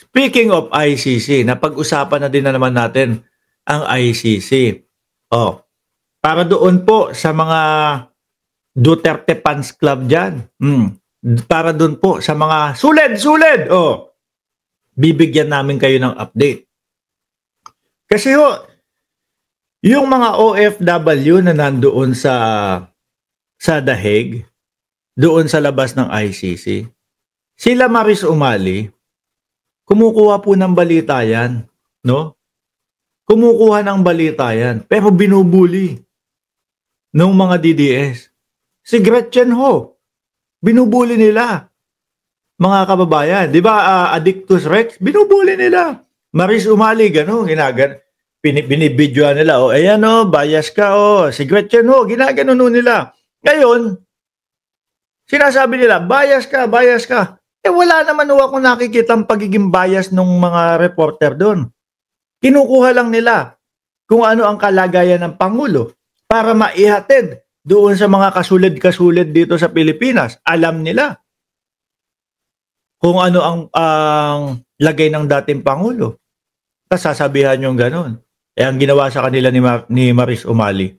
Speaking of ICC, napag-usapan na din na naman natin ang ICC. Oh, para doon po sa mga Duterte Fans Club dyan. Para doon po sa mga suled! Oh, bibigyan namin kayo ng update. Kasi yung mga OFW na nandoon sa The Hague, doon sa labas ng ICC, sila Maris Umali, kumukuha po ng balita yan, no? Kumukuha ng balita yan, pero binubuli ng mga DDS. Si Gretchen Ho, binubuli nila. Mga kababayan, di ba, Addictus Rex, binubuli nila. Maris Umali, gano'n, binibidyoan nila, ayan bias ka, si Gretchen Ho, ginagano nila. Ngayon, sinasabi nila, bias ka. Wala naman akong nakikita ang pagiging bias ng mga reporter doon. Kinukuha lang nila kung ano ang kalagayan ng Pangulo para maihatid doon sa mga kasulid-kasulid dito sa Pilipinas. Alam nila kung ano ang lagay ng dating Pangulo. Tapos sasabihan yung gano'n. Ang ginawa sa kanila ni Maris Umali.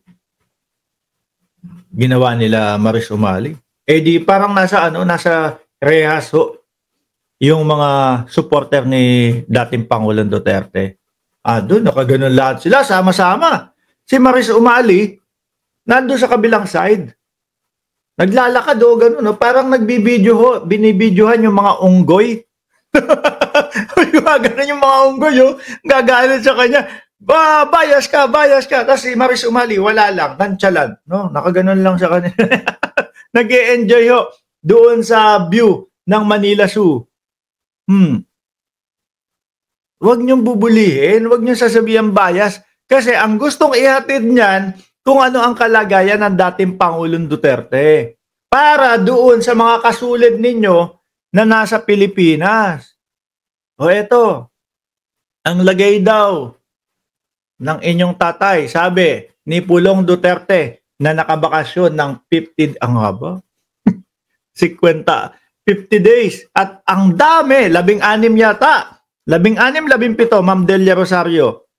Ginawa nila Maris Umali. Di parang nasa rehas yung mga supporter ni dating Pangulong Duterte. Doon, nakaganon lahat sila, sama-sama. Si Maris Umali, nandun sa kabilang side. Naglalakad gano'n, parang binibidyohan yung mga unggoy. Gano'n yung mga unggoy, gagalit sa kanya. Bias ka. Tapos si Maris Umali, wala lang, nonchalant, no? Nakaganon lang sa kanya. Nag-e-enjoy doon sa view ng Manila Zoo. Huwag niyong bubulihin, huwag niyong sasabihan bias. Kasi ang gustong ihatid niyan, kung ano ang kalagayan ng dating Pangulong Duterte. Para doon sa mga kasulid ninyo na nasa Pilipinas. Eto, ang lagay daw ng inyong tatay, sabi ni Pulong Duterte na nakabakasyon ng 50 days. At ang dami, 16 yata. 16, 17, Ma'am Delia Rosario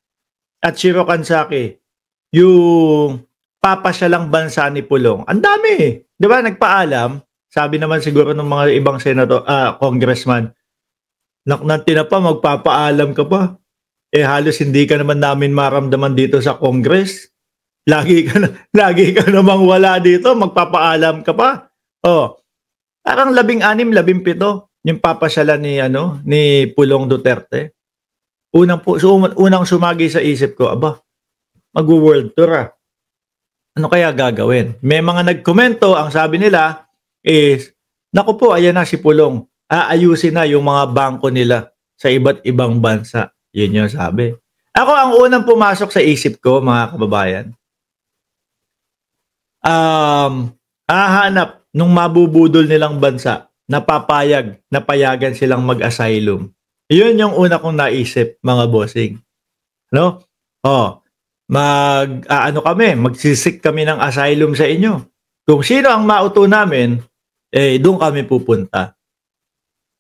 at Shiro Kansaki, yung papasyalang bansa ni Pulong. Ang dami, di ba? Nagpaalam, sabi naman siguro ng mga ibang congressman, naknantina pa, magpapaalam ka pa. Halos hindi ka naman namin maramdaman dito sa Congress. Lagi ka namang wala dito, magpapaalam ka pa. Parang 16, 17 yung papasyalan ni Pulong Duterte. Unang sumagi sa isip ko, mag-world tour Ano kaya gagawin? May mga nagkomento, ang sabi nila is, naku po, ayan na si Pulong. Aayusin na yung mga bangko nila sa iba't ibang bansa. Yun yung sabi. Ako, ang unang pumasok sa isip ko, mga kababayan, hahanap nung mabubudol nilang bansa na payagan silang mag-asylum. Yun yung una kong naisip, mga bossing. No? Magsisik kami ng asylum sa inyo. Kung sino ang mauto namin, doon kami pupunta.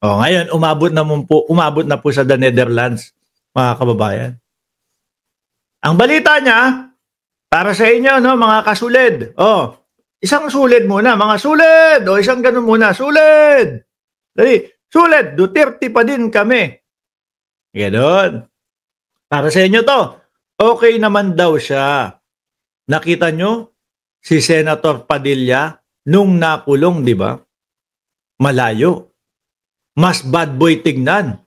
Ngayon, umabot na po sa the Netherlands, mga kababayan. Ang balita niya, para sa inyo, mga kasulid. Isang sulid muna, mga sulid. Isang ganun muna, sulid. Dali, sulid, Duterte pa din kami. Ganon. Para sa inyo to, okay naman daw siya. Nakita nyo, si Senator Padilla, nung nakulong, di ba? Malayo. Mas bad boy tignan.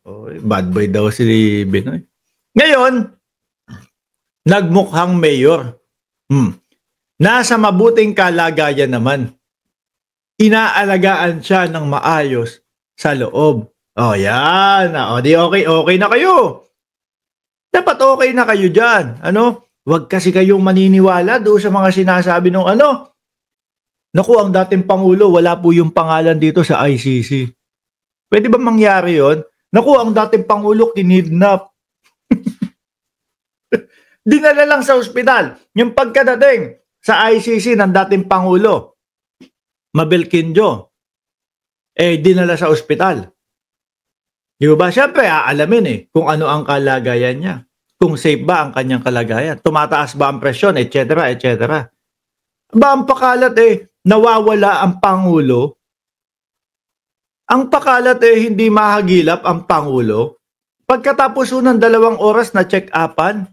Bad boy daw si Binoy. Ngayon, nagmukhang mayor. Nasa mabuting kalagayan naman. Inaalagaan siya ng maayos sa loob. Yan. Di okay na kayo. Dapat okay na kayo dyan. Huwag kasi kayong maniniwala doon sa mga sinasabi ng Naku, ang dating Pangulo, wala po yung pangalan dito sa ICC. Pwede ba mangyari yon? Naku, ang dating Pangulo, kinidnap. Dinala lang sa ospital. Yung pagkadating sa ICC ng dating Pangulo, Mabel Quinjo, dinala sa ospital. Di ba? Siyempre, aalamin kung ano ang kalagayan niya. Kung safe ba ang kanyang kalagayan. Tumataas ba ang presyon, etc. etc. Ba ang pakalat nawawala ang Pangulo. Ang pakalat hindi mahagilap ang Pangulo. Pagkatapos ng 2 oras na check-upan,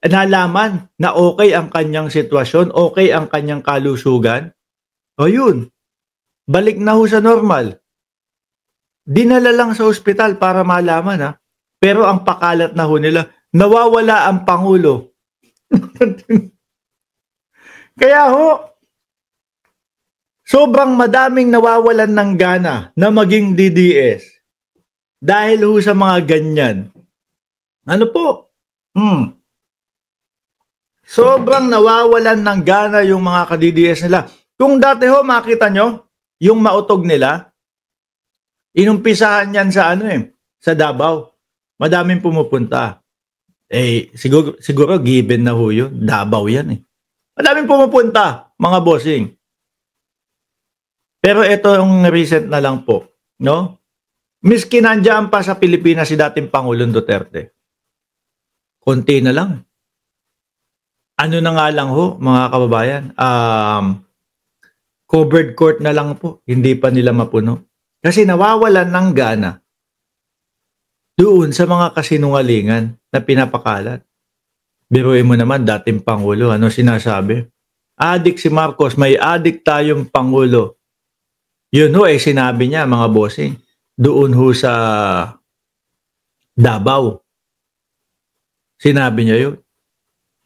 nalaman na okay ang kanyang sitwasyon, okay ang kanyang kalusugan. O yun, balik na ho sa normal. Dinala lang sa ospital para malaman Pero ang pakalat na ho nila, nawawala ang Pangulo. Kaya ho, sobrang madaming nawawalan ng gana na maging DDS dahil ho sa mga ganyan. Ano po? Sobrang nawawalan ng gana yung mga ka-DDS nila. Kung dati ho, makita nyo, yung mautog nila, inumpisahan yan sa sa Davao. Madaming pumupunta. Siguro given na ho yun. Davao yan Madaming pumupunta, mga bossing. Pero ito yung recent na lang po, no? Miski nandiyan pa sa Pilipinas si dating Pangulong Duterte. Konti na lang. Ano na nga lang ho, mga kababayan, covered court na lang po, hindi pa nila mapuno. Kasi nawawalan ng gana doon sa mga kasinungalingan na pinapakalat. Biruin mo naman, dating Pangulo, ano sinasabi? Adik si Marcos, may adik tayong Pangulo. Yun ho, sinabi niya, mga bossing, doon ho sa Davao. Sinabi niya yun.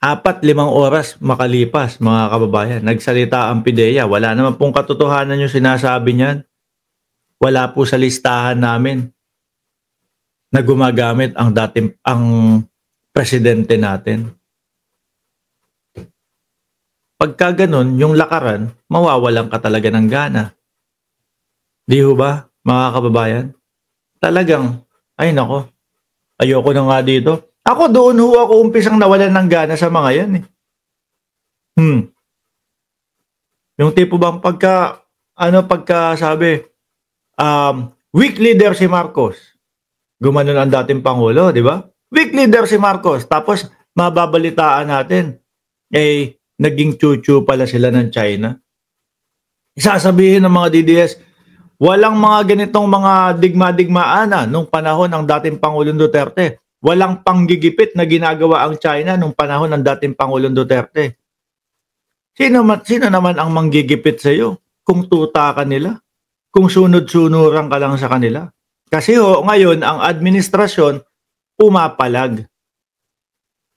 4-5 oras makalipas, mga kababayan. Nagsalita ang PIDEA. Wala naman pong katotohanan yung sinasabi niyan. Wala po sa listahan namin na gumagamit ang presidente natin. Pagka ganun, yung lakaran, mawawalan ka talaga ng gana. Di ho ba, mga kababayan? Talagang, ay nako, ayoko na nga dito. Ako doon ho ako umpisang nawalan ng gana sa mga yan Yung tipo bang pagka sabi, weak leader si Marcos. Gumanon ang dating Pangulo, di ba? Weak leader si Marcos. Tapos, mababalitaan natin, naging chuchu pala sila ng China. Isasabihin ng mga DDS, walang mga ganitong mga digma-digmaan nung panahon ng dating Pangulong Duterte. Walang panggigipit na ginagawa ang China nung panahon ng dating Pangulong Duterte. Sino naman ang manggigipit sa iyo kung tuta ka nila? Kung sunod-sunuran ka lang sa kanila? Kasi ngayon ang administrasyon pumapalag.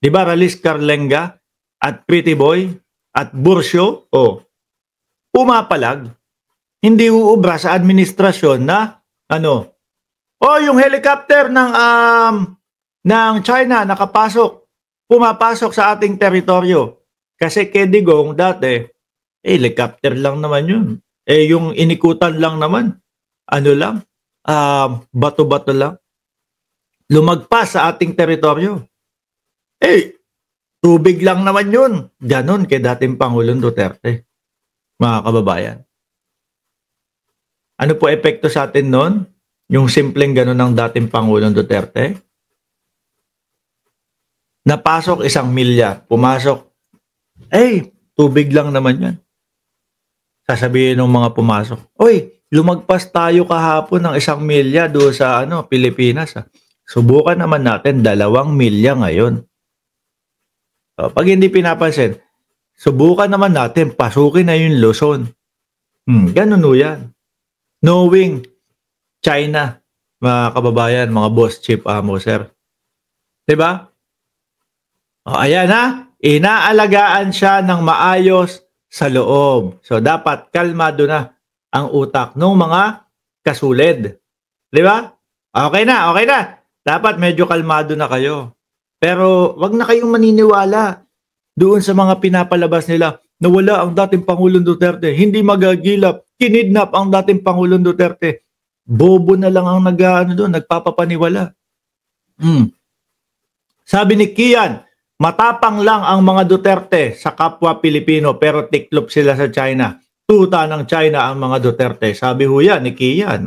Di ba Ralis Carlenga at Pretty Boy at Bursio, pumapalag. Hindi uubra sa administrasyon na yung helicopter ng China pumapasok sa ating teritoryo. Kasi kay Digong dati, helicopter lang naman yun. Yung inikutan lang naman, bato-bato lang. Lumagpas sa ating teritoryo. Tubig lang naman yun. Ganon kay dating Pangulong Duterte. Mga kababayan. Ano po epekto sa atin noon? Yung simpleng ganon ng dating Pangulong Duterte? Napasok 1 milya. Pumasok. Tubig lang naman yan. Sasabihin ng mga pumasok, lumagpas tayo kahapon ng 1 milya doon sa Pilipinas. Subukan naman natin 2 milya ngayon. Pag hindi pinapansin, subukan naman natin pasukin na yung Luzon. Ganun o yan. Knowing China, mga kababayan, mga boss, chief, sir. Diba? Ayan inaalagaan siya ng maayos sa loob. So, dapat kalmado na ang utak ng mga kasulid. Diba? Okay na. Dapat medyo kalmado na kayo. Pero, wag na kayong maniniwala doon sa mga pinapalabas nila na wala ang dating Pangulong Duterte. Hindi magagilap. Kinidnap ang dating Pangulong Duterte. Bobo na lang ang nagpapapaniwala. Sabi ni Kian, matapang lang ang mga Duterte sa kapwa Pilipino pero tiklop sila sa China. Tuta ng China ang mga Duterte. Sabi ho yan ni Kian.